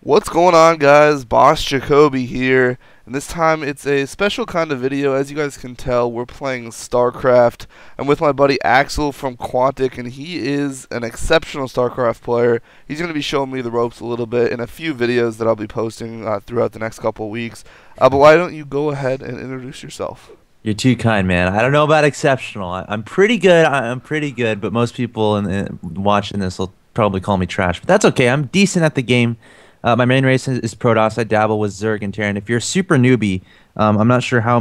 What's going on, guys? BossJacoby here, and this time it's a special kind of video. As you guys can tell, we're playing StarCraft. I'm with my buddy Axel from Quantic, and he is an exceptional StarCraft player. He's going to be showing me the ropes a little bit in a few videos that I'll be posting throughout the next couple of weeks. But why don't you go ahead and introduce yourself? You're too kind, man. I don't know about exceptional. I'm pretty good. I'm pretty good, but most people watching this will probably call me trash. But that's okay. I'm decent at the game. My main race is Protoss. I dabble with Zerg and Terran. If you're a super newbie, I'm not sure how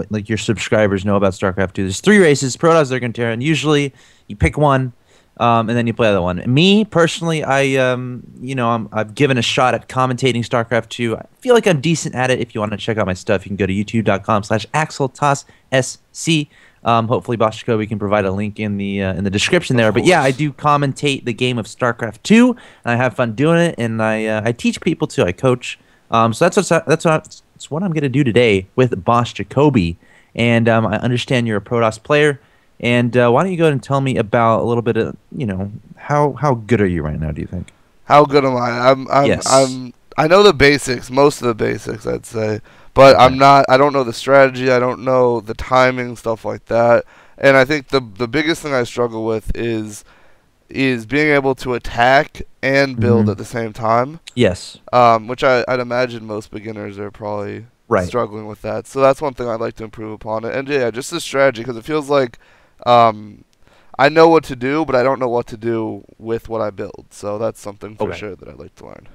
like your subscribers know about StarCraft 2. There's 3 races: Protoss, Zerg, and Terran. Usually, you pick one, and then you play the other one. Me personally, I've given a shot at commentating StarCraft 2. I feel like I'm decent at it. If you want to check out my stuff, you can go to youtube.com/AxelTossSC. Hopefully, BossJacoby can provide a link in the description there. But yeah, I do commentate the game of StarCraft 2, and I have fun doing it. And I teach people too. I coach. So that's what I'm gonna do today with BossJacoby. And I understand you're a Protoss player. And why don't you go ahead and tell me about a little bit of how good are you right now? Do you think? How good am I? Yes. I know the basics, most of the basics, I'd say. But Okay. I don't know the strategy, I don't know the timing, stuff like that. And I think the biggest thing I struggle with is being able to attack and build at the same time. Yes. Which I'd imagine most beginners are probably Right. struggling with that. So that's one thing I'd like to improve upon. And yeah, just the strategy, because it feels like I know what to do, but I don't know what to do with what I build. So that's something for Okay. sure that I'd like to learn.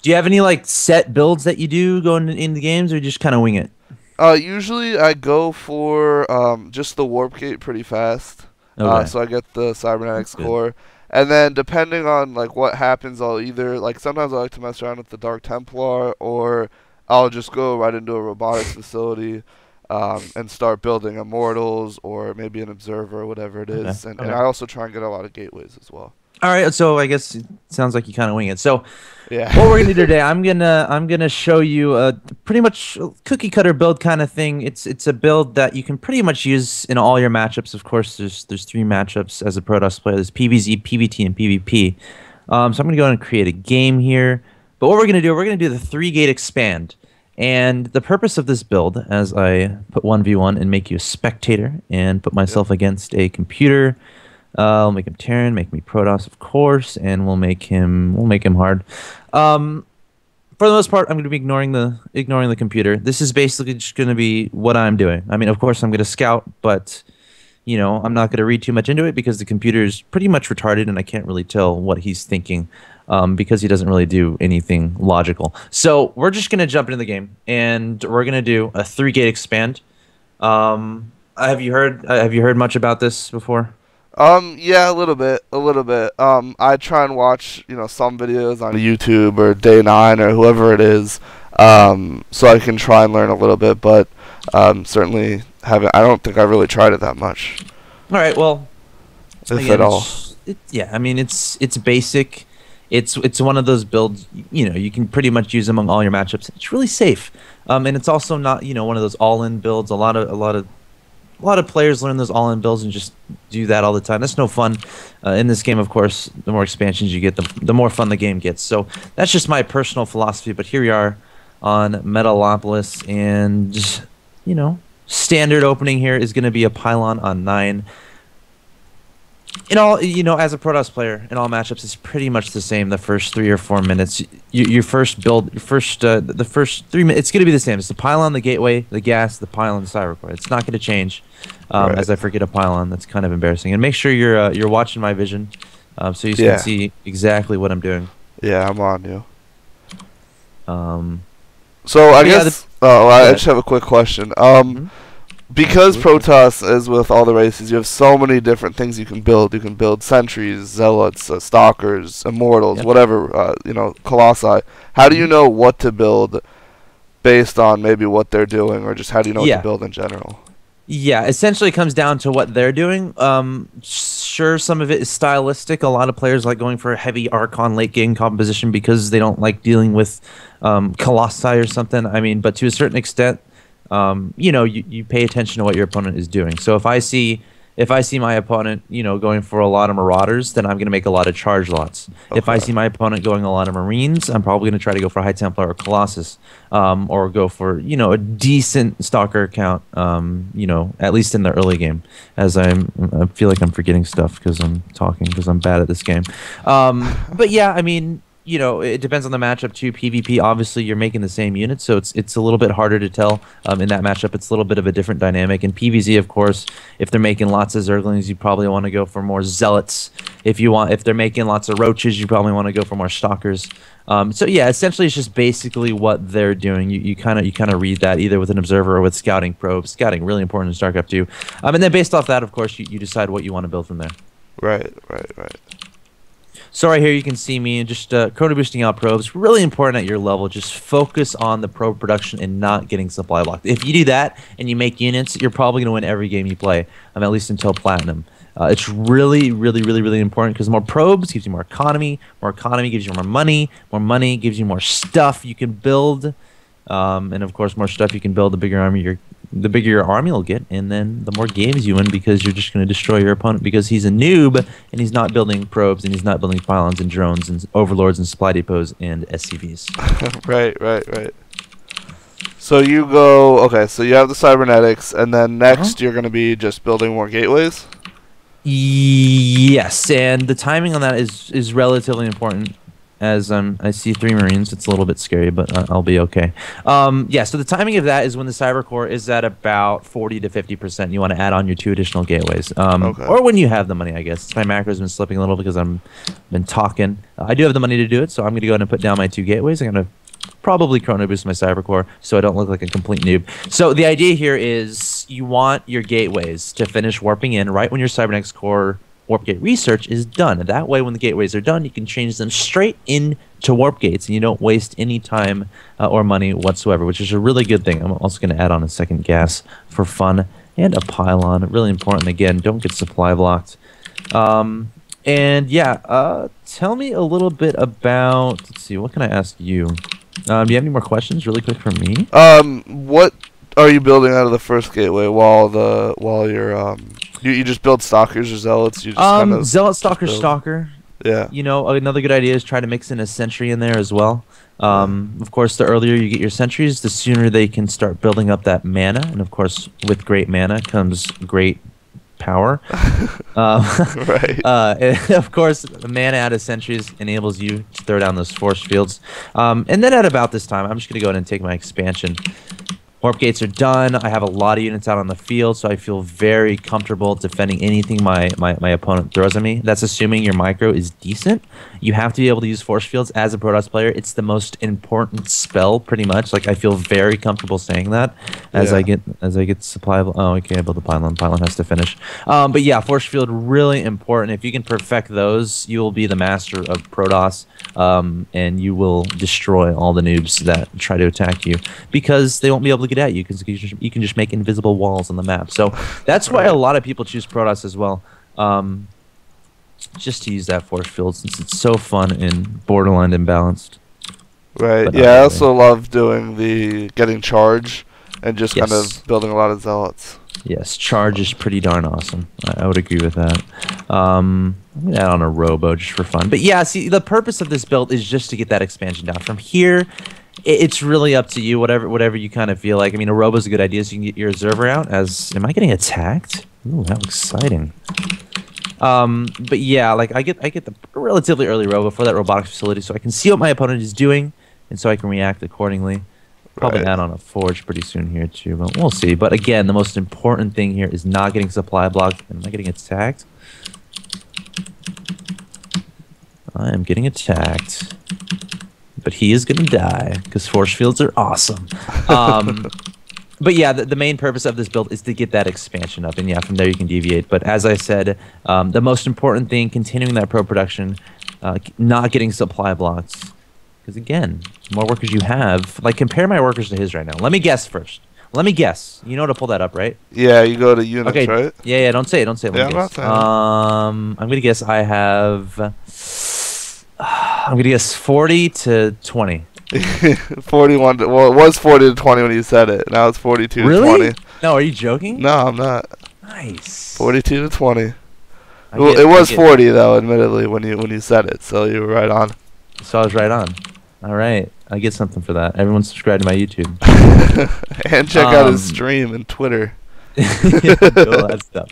Do you have any like set builds that you do going in the games, or you just kind of wing it? Usually I go for just the warp gate pretty fast. Okay. So I get the cybernetics Good. core, and then depending on like what happens, I'll either like sometimes I like to mess around with the Dark Templar, or I'll just go right into a robotics facility and start building immortals or maybe an observer or whatever it is. Okay. And I also try and get a lot of gateways as well. All right, so I guess it sounds like you kind of wing it. So Yeah. what we're gonna do today, I'm gonna show you a pretty much cookie cutter build kind of thing. It's a build that you can pretty much use in all your matchups. Of course, there's 3 matchups as a Protoss player. There's PvZ, PvT, and PvP. So I'm gonna go and create a game here. But what we're gonna do the 3-gate expand. And the purpose of this build, as I put 1v1 and make you a spectator and put myself against a computer. I'll make him Terran, make me Protoss, of course, and we'll make him hard. For the most part, I'm going to be ignoring the computer. This is basically just going to be what I'm doing. I mean, of course, I'm going to scout, but I'm not going to read too much into it because the computer is pretty much retarded, and I can't really tell what he's thinking because he doesn't really do anything logical. So we're just going to jump into the game, and we're going to do a 3-gate expand. Have you heard much about this before? Yeah, a little bit. I try and watch, some videos on YouTube or Day 9 or whoever it is, so I can try and learn a little bit, but certainly I don't think I've really tried it that much. All right, well, If again, at all. yeah, I mean, it's basic. It's one of those builds, you can pretty much use among all your matchups. It's really safe. And it's also not, one of those all-in builds. A lot of players learn those all-in builds and just do that all the time. That's no fun. In this game, of course, the more expansions you get, the more fun the game gets. So that's just my personal philosophy. But here we are on Metalopolis, and standard opening here is going to be a pylon on 9. In all, as a Protoss player, in all matchups, it's pretty much the same. The first 3 or 4 minutes, your first build, the first 3 minutes, it's going to be the same. It's the pylon, the gateway, the gas, the pylon, the cyber core. It's not going to change. Right. As I forget a pylon, that's kind of embarrassing. And make sure you're watching my vision, so you can see exactly what I'm doing. Yeah, I'm on you. Um, So I yeah, guess. I just have a quick question. Because Protoss, as with all the races, you have so many different things you can build. You can build sentries, zealots, stalkers, immortals, whatever, colossi. How do you know what to build based on maybe what they're doing, or just how do you know what to build in general? Yeah, essentially it comes down to what they're doing. Sure, some of it is stylistic. A lot of players like going for a heavy Archon late game composition because they don't like dealing with colossi or something. I mean, but to a certain extent, you pay attention to what your opponent is doing. So if I see If I see my opponent, going for a lot of Marauders, then I'm going to make a lot of charge lots. Okay. If I see my opponent going a lot of Marines, I'm probably going to try to go for High Templar or Colossus, or go for, a decent Stalker count, at least in the early game, as I feel like I'm forgetting stuff because I'm talking because I'm bad at this game. But yeah, I mean, it depends on the matchup too. PvP, obviously, you're making the same units, so it's a little bit harder to tell in that matchup. It's a little bit of a different dynamic. In PvZ, of course, if they're making lots of Zerglings, you probably want to go for more Zealots. If they're making lots of Roaches, you probably want to go for more Stalkers. So yeah, essentially, it's just basically what they're doing. You kind of read that either with an observer or with scouting probes. Scouting really important in StarCraft 2. And then based off that, of course, you decide what you want to build from there. Right. So right here you can see me just chrono boosting out probes. Really important at your level. Just focus on the probe production and not getting supply blocked. If you do that and you make units, you're probably going to win every game you play, at least until Platinum. It's really, really, really, really important because more probes gives you more economy gives you more money gives you more stuff you can build, and of course more stuff you can build, the bigger your army will get, and then the more games you win because you're just going to destroy your opponent because he's a noob and he's not building probes and he's not building pylons and drones and overlords and supply depots and SCVs. Right. So you go, okay, so you have the cybernetics, and then next you're going to be just building more gateways? Yes, and the timing on that is relatively important. As I see 3 Marines, it's a little bit scary, but I'll be okay. Yeah, so the timing of that is when the Cyber Core is at about 40 to 50%. You want to add on your 2 additional gateways, okay. Or when you have the money, I guess. My macro's been slipping a little because I've been talking. I do have the money to do it, so I'm going to go ahead and put down my 2 gateways. I'm going to probably chrono boost my Cyber Core so I don't look like a complete noob. So the idea here is you want your gateways to finish warping in right when your Cybernetics Core warp gate research is done. And that way, when the gateways are done, you can change them straight into warp gates, and you don't waste any time or money whatsoever, which is a really good thing. I'm also going to add on a second gas for fun and a pylon. Really important. Again, don't get supply blocked. And yeah, tell me a little bit about. Let's see. What can I ask you? Do you have any more questions, really quick, from me? What are you building out of the first gateway while you're you just build stalkers or zealots? You just kind of zealot, stalker. Yeah. Another good idea is try to mix in a sentry in there as well. Of course, the earlier you get your sentries, the sooner they can start building up that mana. And of course, with great mana comes great power. Right. And of course, the mana out of sentries enables you to throw down those force fields. And then at about this time, I'm just going to go ahead and take my expansion. Warp gates are done. I have a lot of units out on the field, so I feel very comfortable defending anything my opponent throws at me. That's assuming your micro is decent. You have to be able to use force fields as a Protoss player. It's the most important spell, pretty much. Like, I feel very comfortable saying that as I get supply. Oh, okay, I built the pylon. Pylon has to finish. But yeah, force field really important. If you can perfect those, you will be the master of Protoss, and you will destroy all the noobs that try to attack you because they won't be able to get at you because you can just make invisible walls on the map. So that's why a lot of people choose Protoss as well. Just to use that force field since it's so fun and borderline imbalanced. Right. But yeah, I also love doing the getting charge and just Yes. kind of building a lot of zealots. Yes, charge is pretty darn awesome. I would agree with that. I'm going to add on a robo just for fun. But yeah, see, the purpose of this build is just to get that expansion down. From here, it's really up to you, whatever you kind of feel like. I mean, a robo is a good idea so you can get your observer out. Am I getting attacked? Ooh, how exciting. But yeah, like I get the relatively early robo for that robotics facility so I can see what my opponent is doing and so I can react accordingly. Probably add on a forge pretty soon here too, but we'll see. But again, the most important thing here is not getting supply blocked. Am I getting attacked? I am getting attacked. But he is going to die because force fields are awesome. But yeah, the main purpose of this build is to get that expansion up. And yeah, from there you can deviate. But as I said, the most important thing, continuing that pro production, not getting supply blocks. Because again, the more workers you have, like compare my workers to his right now. Let me guess first. Let me guess. You know how to pull that up, right? Yeah, you go to units, okay. Right? Yeah, don't say it. Let me I'm not guess. saying I'm going to guess I have... I'm going to guess 40 to 20. 41 well, it was 40 to 20 when you said it. Now it's 42 really? to 20. No, are you joking? No, I'm not. Nice. 42 to 20. Well, it was 40 though, admittedly, when you said it. So you were right on. So I was right on. All right, I get something for that. Everyone subscribe to my YouTube. And check out his stream and Twitter. Yeah, all that stuff.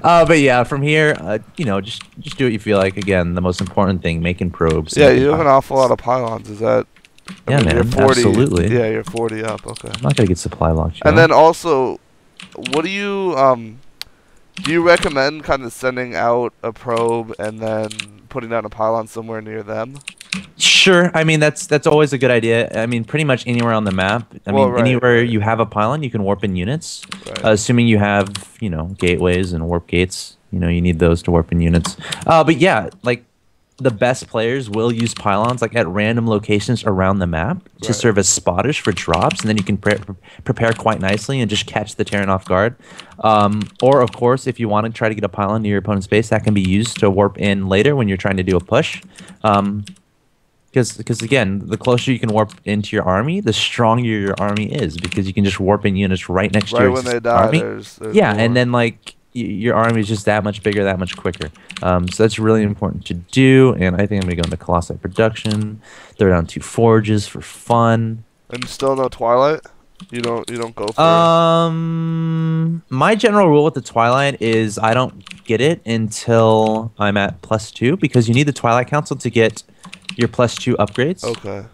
But yeah, from here, you know, just do what you feel like. Again, the most important thing, making probes. Yeah, you have an awful lot of pylons. Is that? Yeah, man, you're 40, absolutely. Yeah, you're 40 up. Okay. I'm not gonna get supply locked. And then also, what do you recommend kind of sending out a probe and then putting down a pylon somewhere near them? Sure. I mean, that's always a good idea. I mean, pretty much anywhere on the map. I mean, anywhere you have a pylon, you can warp in units. Right. Assuming you have, you know, gateways and warp gates. You know, you need those to warp in units. But yeah, like the best players will use pylons like at random locations around the map to serve as spotters for drops, and then you can prepare quite nicely and just catch the Terran off guard. Or of course, if you want to try to get a pylon near your opponent's base, that can be used to warp in later when you're trying to do a push. Because again, the closer you can warp into your army, the stronger your army is, because you can just warp in units right next to your when they die, army. there's yeah, more. And then like your army is just that much bigger, that much quicker. So that's really important to do. And I think I'm gonna go into Colossi production, throw down 2 forges for fun. And still no Twilight? You don't go for My general rule with the Twilight is I don't get it until I'm at +2, because you need the Twilight Council to get your +2 upgrades. Okay.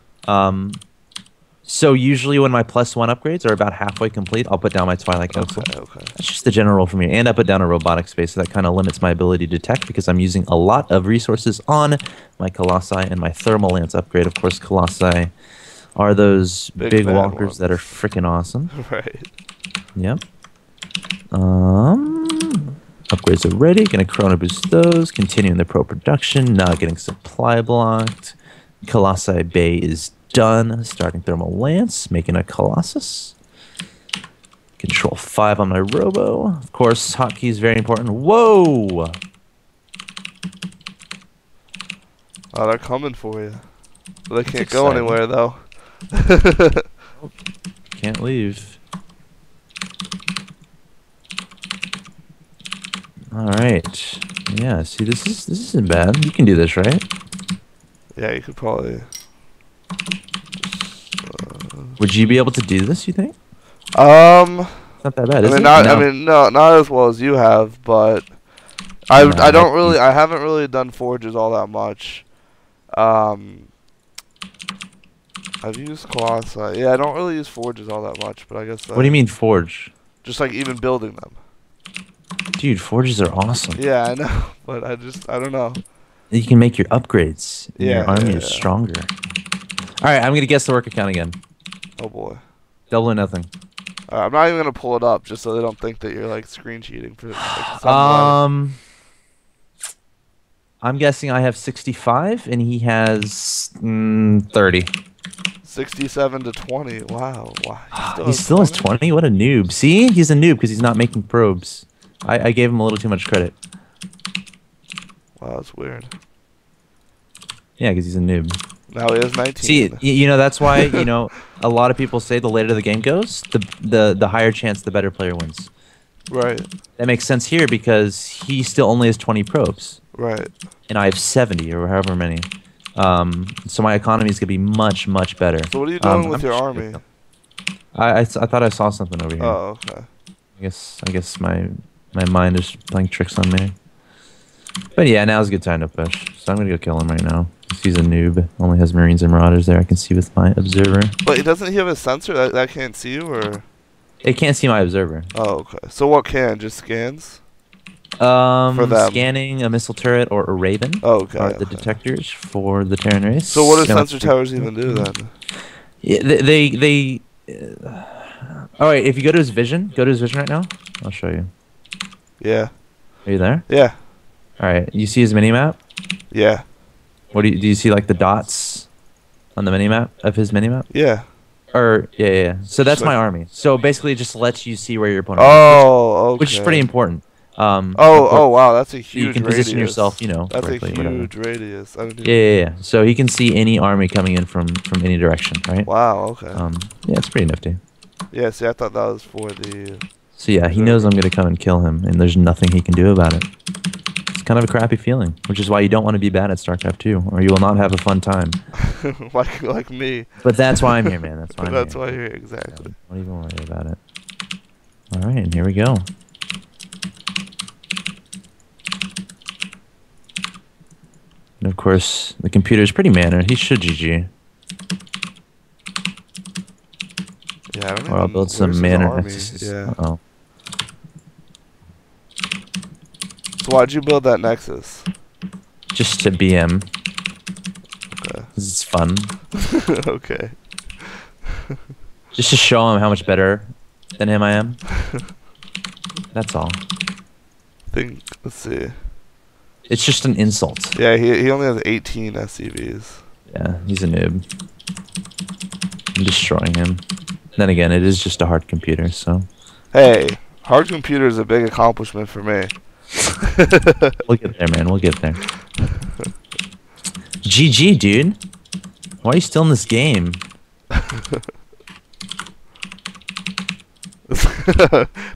So usually when my +1 upgrades are about halfway complete, I'll put down my Twilight Council. Okay. That's just the general rule for me. And I put down a robotic space, so that kind of limits my ability to tech, because I'm using a lot of resources on my Colossi and my Thermal Lance upgrade. Of course, Colossi are those big walkers that are freaking awesome. Right. Yep. Upgrades are ready. Gonna chrono boost those. Continuing the pro production. Not getting supply blocked. Colossi Bay is done. Starting Thermal Lance. Making a Colossus. Control 5 on my Robo. Of course, hotkey is very important. Whoa! Oh, they're coming for you. They can't go anywhere though. Can't leave. All right. Yeah. See, this isn't bad. You can do this, right? Yeah, you could probably. Would you be able to do this? You think? It's not that bad. Is it? No, not as well as you have, but I haven't really done forges all that much. I've used Colossi. Yeah, I don't really use forges all that much, but I guess. What do you mean forge? Just like even building them. Dude, forges are awesome. Yeah, I know, but I don't know. You can make your upgrades. And yeah, your army is stronger. All right, I'm gonna guess the work account again. Oh boy. Double or nothing. I'm not even gonna pull it up just so they don't think that you're like screen cheating for. Like, I'm guessing I have 65 and he has 30. 67 to 20. Wow. He still has 20? What a noob. See? He's a noob because he's not making probes. I gave him a little too much credit. Wow, that's weird. Yeah, because he's a noob. Now he has 19. See, you know, that's why, you know, a lot of people say the later the game goes, the higher chance the better player wins. Right. That makes sense here because he still only has 20 probes. Right. And I have 70 or however many. So my economy is going to be much, much better. So what are you doing with your army? I thought I saw something over here. Oh, okay. I guess my mind is playing tricks on me. But yeah, now's a good time to push. So I'm going to go kill him right now. He's a noob. Only has Marines and Marauders there. I can see with my observer. But doesn't he have a sensor that can't see you, or? It can't see my observer. Oh, okay. So what can? Just scans? For them. Scanning, a missile turret, or a Raven. Oh, okay. Are the detectors for the Terran race. So what do sensor towers even do then? Yeah, they all right, if you go to his vision right now. I'll show you. Yeah. Are you there? Yeah. All right. You see his minimap? Yeah. What do you see, like the dots on the minimap of his minimap? Yeah. Or yeah. So that's my army. So basically, it just lets you see where your opponent is. Oh, okay. Which is pretty important. Oh wow, that's a huge. You can radius. position yourself, you know. That's correctly, a huge whatever. radius. Yeah. So he can see any army coming in from any direction, right? Wow. Okay. Yeah, it's pretty nifty. Yeah. See, I thought that was for the So yeah, he knows I'm gonna come and kill him, and there's nothing he can do about it. It's kind of a crappy feeling, which is why you don't want to be bad at StarCraft 2, or you will not have a fun time. like me. But that's why I'm here, man. That's why. That's why you're here, exactly. So don't even worry about it. All right, and here we go. And of course, the computer is pretty mannered. He should GG. Yeah, I don't Or I'll build some mannered. Yeah. Uh-oh. So why'd you build that Nexus? Just to BM. Okay. 'Cause it's fun. Okay. Just to show him how much better than him I am. That's all. Let's see. It's just an insult. Yeah, he only has 18 SCVs. Yeah, he's a noob. I'm destroying him. Then again, it is just a hard computer, so... Hey, hard computer is a big accomplishment for me. We'll get there, man. We'll get there. GG, dude. Why are you still in this game?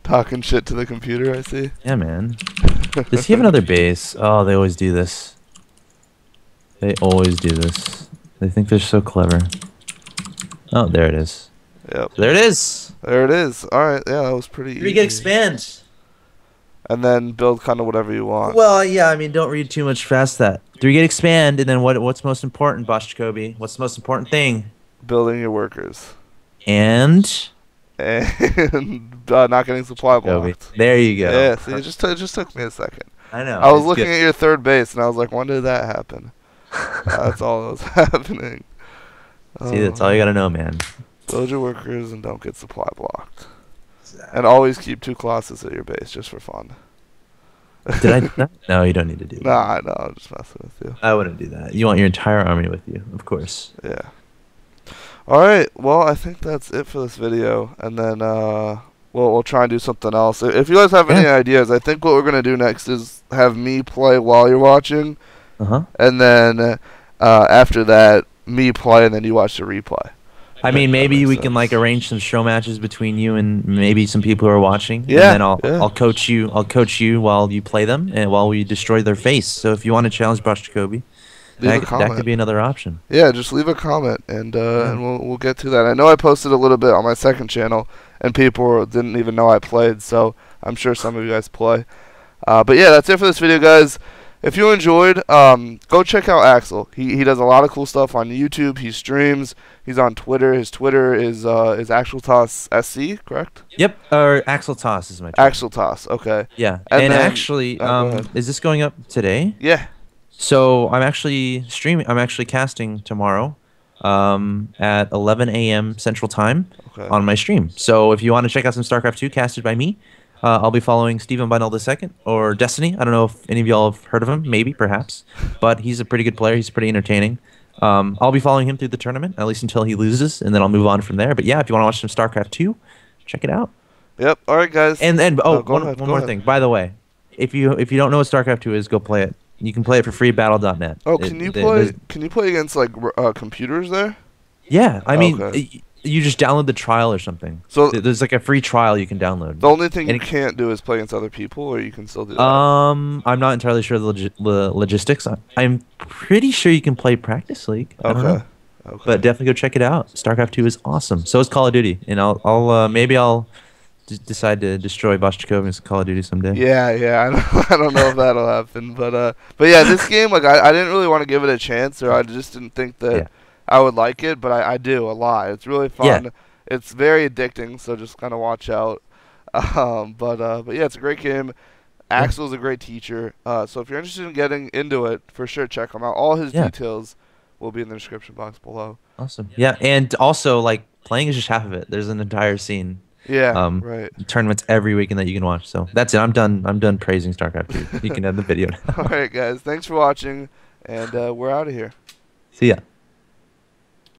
Talking shit to the computer, I see. Yeah, man. Does he have another base? Oh, they always do this. They always do this. They think they're so clever. Oh, there it is. Yep. There it is. There it is. Alright, yeah, that was pretty easy. You get expand. And then build kind of whatever you want. Well, yeah, I mean, don't read too much past that. 3 get expand, and then what's most important, BossJacoby? What's the most important thing? Building your workers. And not getting supply blocked. There you go. Yeah, see, it just took me a second. I know. I was looking at your third base, and I was like, when did that happen? That's all that was happening. See, that's all you gotta know, man. Build your workers and don't get supply blocked. Exactly. And always keep 2 Colossus at your base, just for fun. Did I do that? No, you don't need to do that. Nah, no, I'm just messing with you. I wouldn't do that. You want your entire army with you, of course. Yeah. Alright, well, I think that's it for this video. And then we'll try and do something else. If you guys have any ideas, I think what we're going to do next is have me play while you're watching. And then after that, me play, and then you watch the replay. I mean, maybe we can like arrange some show matches between you and maybe some people who are watching. Yeah. And then I'll coach you. I'll coach you while you play them and while we destroy their face. So if you want to challenge BryceJacoby, that could be another option. Yeah, just leave a comment and we'll get to that. I know I posted a little bit on my second channel and people didn't even know I played, so I'm sure some of you guys play. But yeah, that's it for this video, guys. If you enjoyed, go check out Axel. He does a lot of cool stuff on YouTube. He streams. He's on Twitter. His Twitter is AxelToss SC, correct? Yep. Or AxelToss is my Twitter. AxelToss. Okay. Yeah. And then, actually, is this going up today? Yeah. So I'm actually streaming. I'm actually casting tomorrow, at 11 a.m. Central Time on my stream. So if you want to check out some StarCraft 2 casted by me. I'll be following Stephen Bynell II, or Destiny. I don't know if any of y'all have heard of him, maybe, perhaps. But he's a pretty good player. He's pretty entertaining. I'll be following him through the tournament, at least until he loses, and then I'll move on from there. But yeah, if you want to watch some StarCraft 2, check it out. Yep. All right, guys. And one more thing. By the way, if you don't know what StarCraft 2 is, go play it. You can play it for free, battle.net. Oh, can you play against like computers there? Yeah, I mean. You just download the trial or something. So there's like a free trial you can download. The only thing you can't do is play against other people, or you can still do that? I'm not entirely sure the logistics. I'm pretty sure you can play Practice League. I don't know. Okay. But definitely go check it out. StarCraft 2 is awesome. So is Call of Duty, and maybe I'll decide to destroy BossJacoby in Call of Duty someday. Yeah. I don't know if that'll happen, but yeah, this game, like I didn't really want to give it a chance, or I just didn't think that. Yeah. I would like it, but I do a lot. It's really fun. Yeah. It's very addicting, so just kind of watch out. But yeah, it's a great game. Axel's a great teacher. So if you're interested in getting into it, for sure check him out. All his details will be in the description box below. Awesome. Yeah, and also like playing is just half of it. There's an entire scene. Yeah. Right. Tournaments every weekend that you can watch. So that's it. I'm done praising StarCraft 2. You can end the video now. All right, guys. Thanks for watching, and we're out of here. See ya.